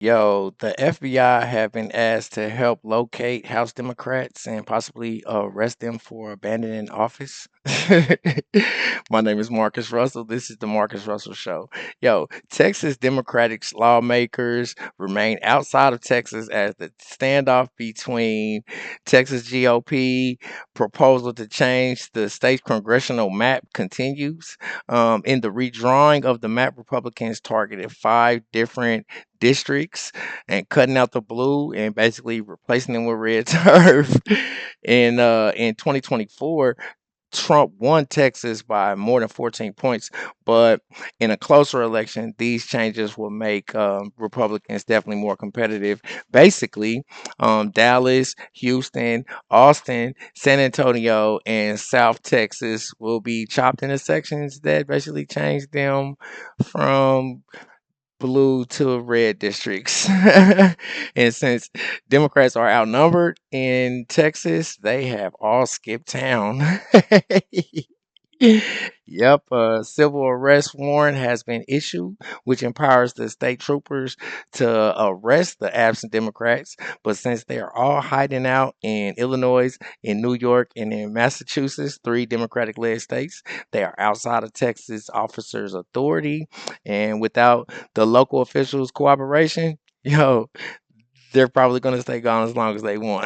Yo, the FBI have been asked to help locate House Democrats and possibly arrest them for abandoning office. My name is Marcus Russell. This is the Marcus Russell Show. Yo, Texas Democratic lawmakers remain outside of Texas as the standoff between Texas GOP proposal to change the state's congressional map continues. In the redrawing of the map, Republicans targeted five different districts and cutting out the blue and basically replacing them with red turf. In 2024, Trump won Texas by more than 14 points, but in a closer election, these changes will make Republicans definitely more competitive. Basically, Dallas, Houston, Austin, San Antonio, and South Texas will be chopped into sections that basically change them from blue to red districts. And since Democrats are outnumbered in Texas, they have all skipped town. Yep, a civil arrest warrant has been issued, which empowers the state troopers to arrest the absent Democrats. But since they are all hiding out in Illinois, in New York, and in Massachusetts, three Democratic led states, they are outside of Texas officers' authority. And without the local officials' cooperation, yo, they're probably going to stay gone as long as they want.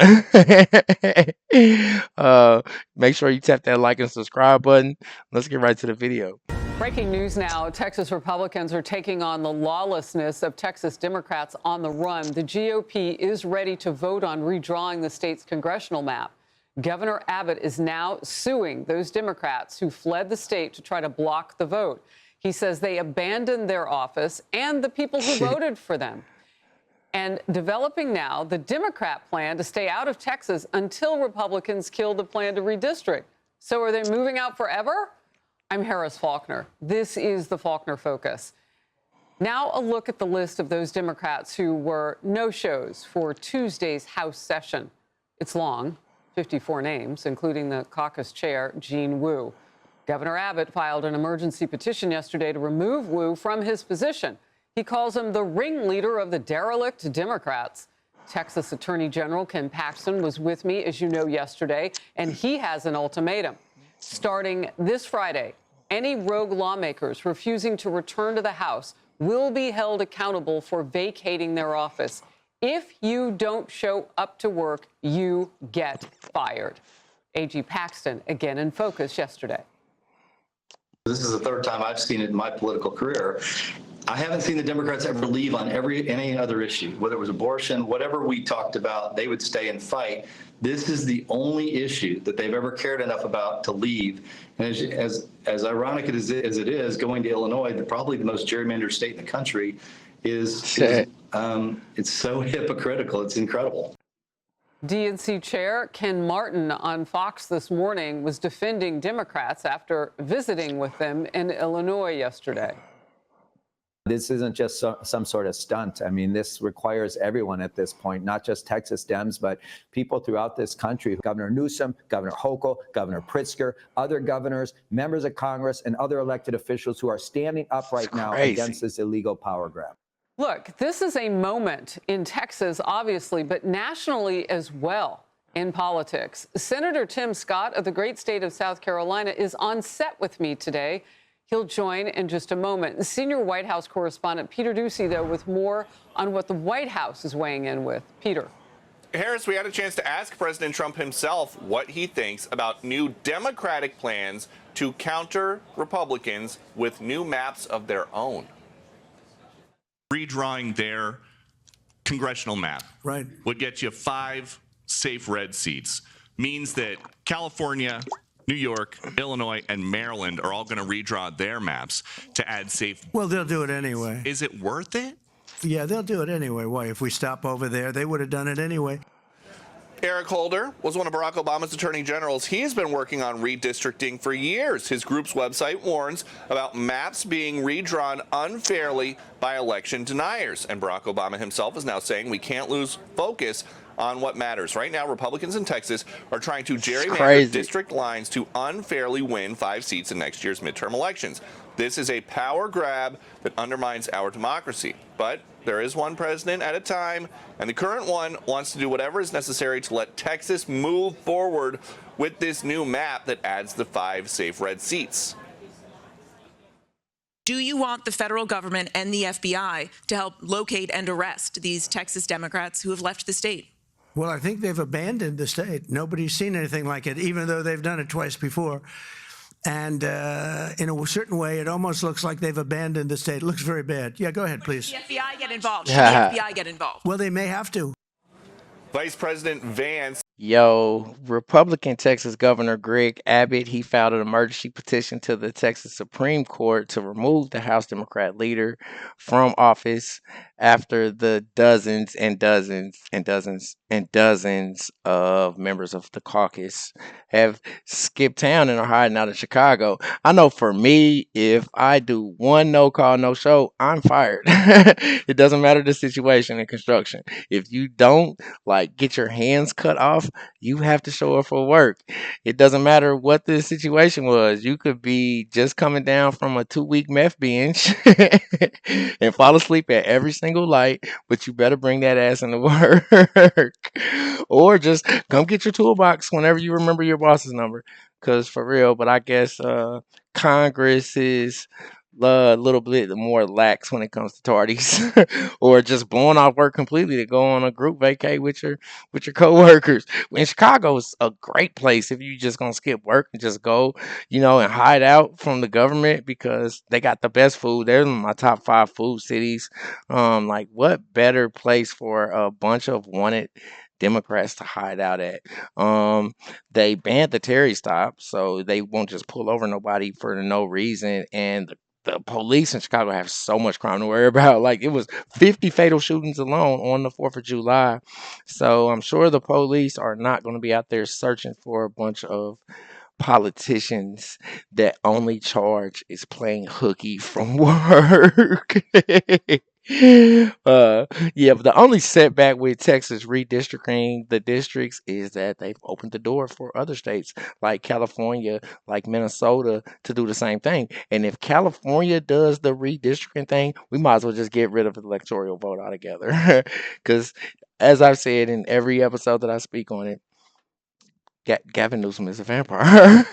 uh, Make sure you tap that like and subscribe button. Let's get right to the video. Breaking news now. Texas Republicans are taking on the lawlessness of Texas Democrats on the run. The GOP is ready to vote on redrawing the state's congressional map. Governor Abbott is now suing those Democrats who fled the state to try to block the vote. He says they abandoned their office and the people who voted for them. And developing now the Democrat plan to stay out of Texas until Republicans kill the plan to redistrict. So are they moving out forever? I'm Harris Faulkner. This is the Faulkner Focus. Now a look at the list of those Democrats who were no-shows for Tuesday's House session. It's long, 54 names, including the caucus chair, Jean Wu. Governor Abbott filed an emergency petition yesterday to remove Wu from his position. He calls him the ringleader of the derelict Democrats. Texas Attorney General Ken Paxton was with me, as you know, yesterday, and he has an ultimatum. Starting this Friday, any rogue lawmakers refusing to return to the House will be held accountable for vacating their office. If you don't show up to work, you get fired. AG Paxton, again in focus yesterday. This is the third time I've seen it in my political career. I haven't seen the Democrats ever leave on any other issue, whether it was abortion, whatever we talked about, they would stay and fight. This is the only issue that they've ever cared enough about to leave. And as ironic as it is, going to Illinois, probably the most gerrymandered state in the country, it's so hypocritical. It's incredible. DNC Chair Ken Martin on Fox this morning was defending Democrats after visiting with them in Illinois yesterday. This isn't just some sort of stunt. I mean, this requires everyone at this point, not just Texas Dems, but people throughout this country. Governor Newsom, Governor Hochul, Governor Pritzker, other governors, members of Congress, and other elected officials who are standing up right now against this illegal power grab. Look, this is a moment in Texas, obviously, but nationally as well in politics. Senator Tim Scott of the great state of South Carolina is on set with me today. He'll join in just a moment. Senior White House correspondent Peter Doocy, though, with more on what the White House is weighing in with. Peter. Harris, we had a chance to ask President Trump himself what he thinks about new Democratic plans to counter Republicans with new maps of their own. Redrawing their congressional map would get you 5 safe red seats. Means that California, New York, Illinois, and Maryland are all going to redraw their maps to add safe. Well, they'll do it anyway. Is it worth it? Yeah, they'll do it anyway. Why? If we stop over there, they would have done it anyway. Eric Holder was one of Barack Obama's attorney generals. He has been working on redistricting for years. His group's website warns about maps being redrawn unfairly by election deniers. And Barack Obama himself is now saying we can't lose focus on what matters. Right now, Republicans in Texas are trying to gerrymander district lines to unfairly win 5 seats in next year's midterm elections. This is a power grab that undermines our democracy. But There is one president at a time, and the current one wants to do whatever is necessary to let Texas move forward with this new map that adds the 5 safe red seats. Do you want the federal government and the FBI to help locate and arrest these Texas Democrats who have left the state? Well, I think they've abandoned the state. Nobody's seen anything like it, even though they've done it twice before. And in a certain way, it almost looks like they've abandoned the state. It looks very bad. Yeah, go ahead, please. Should the FBI get involved? Should the FBI get involved? Well, they may have to. Vice President Vance. Yo, Republican Texas Governor Greg Abbott, he filed an emergency petition to the Texas Supreme Court to remove the House Democrat leader from office after the dozens and dozens and dozens and dozens of members of the caucus have skipped town and are hiding out in Chicago. I know for me, if I do one no call, no show, I'm fired. It doesn't matter the situation in construction. If you don't get your hands cut off, you have to show up for work. It doesn't matter what the situation was. You could be just coming down from a 2-week meth binge and fall asleep at every single light, but you better bring that ass into work. Or just come get your toolbox whenever you remember your boss's number. Because for real, but I guess Congress is a little bit more lax when it comes to tardies, or just blowing off work completely to go on a group vacay with your coworkers. In Chicago is a great place if you just gonna skip work and just go, and hide out from the government because they got the best food. They're in my top 5 food cities. What better place for a bunch of wanted Democrats to hide out at? They banned the Terry stop, so they won't just pull over nobody for no reason. And the police in Chicago have so much crime to worry about. It was 50 fatal shootings alone on the 4th of July. So I'm sure the police are not going to be out there searching for a bunch of politicians that only charge is playing hooky from work. Yeah, but the only setback with Texas redistricting the districts is that they've opened the door for other states like California, like Minnesota, to do the same thing. And if California does the redistricting thing, we might as well just get rid of the electoral vote altogether. Because, as I've said in every episode that I speak on it, Gavin Newsom is a vampire.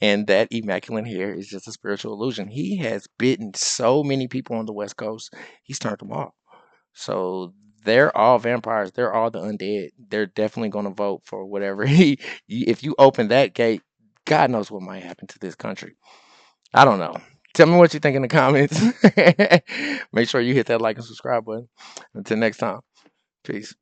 And that immaculate hair is just a spiritual illusion. He has bitten so many people on the West Coast, he's turned them off. So they're all vampires. They're all the undead. They're definitely going to vote for whatever if you open that gate, God knows what might happen to this country. I don't know. Tell me what you think in the comments. Make sure you hit that like and subscribe button. Until next time, peace.